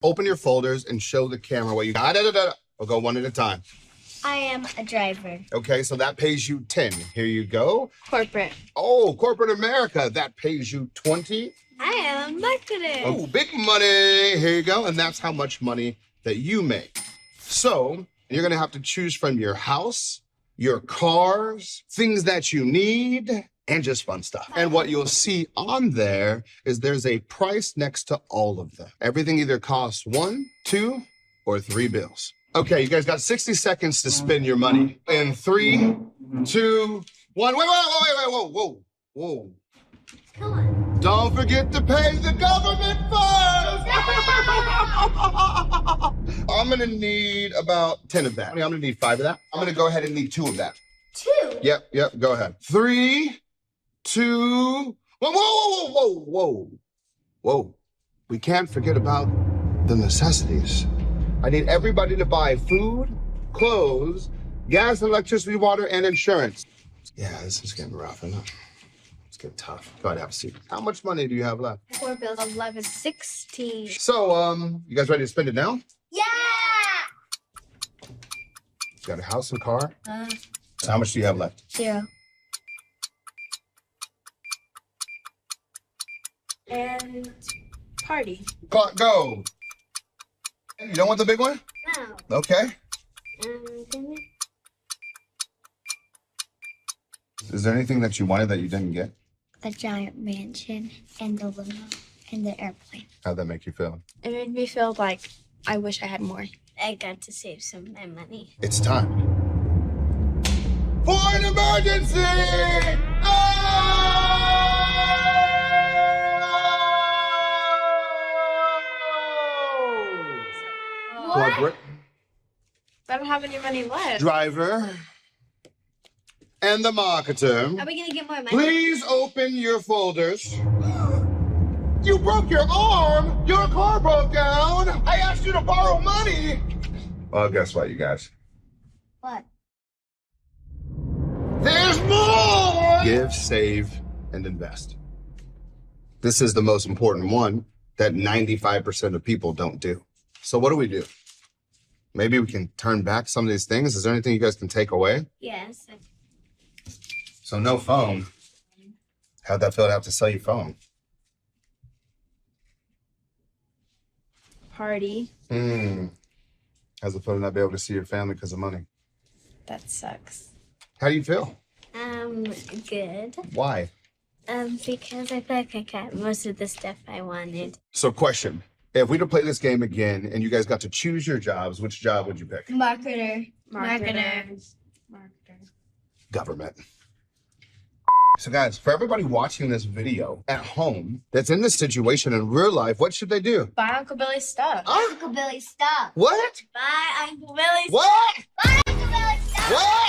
open your folders and show the camera what you got. We'll go one at a time. I am a driver. Okay, so that pays you 10. Here you go. Corporate. Oh, corporate America. That pays you 20. I am a marketer. Oh, big money. Here you go. And that's how much money that you make. So you're going to have to choose from your house, your cars, things that you need, and just fun stuff. And what you'll see on there is there's a price next to all of them. Everything either costs 1, 2, or 3 bills. Okay, you guys got 60 seconds to spend your money. In 3, 2, 1. Wait, whoa. Come on. Don't forget to pay the government first. I'm gonna need about 10 of that. I'm gonna need 5 of that. I'm gonna go ahead and need 2 of that. 2? Yep, go ahead. 3, 2, 1. Whoa. We can't forget about the necessities. I need everybody to buy food, clothes, gas, electricity, water, and insurance. Yeah, this is getting rough, isn't it? It's getting tough. Go ahead, have a seat. How much money do you have left? 4 bills. 11. 16. So, you guys ready to spend it now? Yeah! You got a house and car? So how much do you have left? 0. And party. Clock, go. You don't want the big one? No. Okay. Is there anything that you wanted that you didn't get? The giant mansion and the limo and the airplane. How'd that make you feel? It made me feel like I wish I had more. I got to save some of my money. It's time for an emergency! Corporate, I don't have any money left. driver, and the marketer. Are we going to get more money? Please open your folders. You broke your arm. Your car broke down. I asked you to borrow money. Well, guess what, you guys? What? There's more! Give, save, and invest. This is the most important one that 95% of people don't do. So what do? Maybe we can turn back some of these things. Is there anything you guys can take away? Yes. So no phone. How'd that feel to have to sell your phone? Party. How's it feel to not be able to see your family because of money? That sucks. How do you feel? Good. Why? Because I feel like I got most of the stuff I wanted. So question, if we were to play this game again and you guys got to choose your jobs, which job would you pick? Marketer. Government. So guys, for everybody watching this video at home that's in this situation in real life, what should they do? Buy Uncle Billy's stuff. Uncle Billy's stuff. What? Buy Uncle Billy's What? Buy Uncle Billy's stuff. What?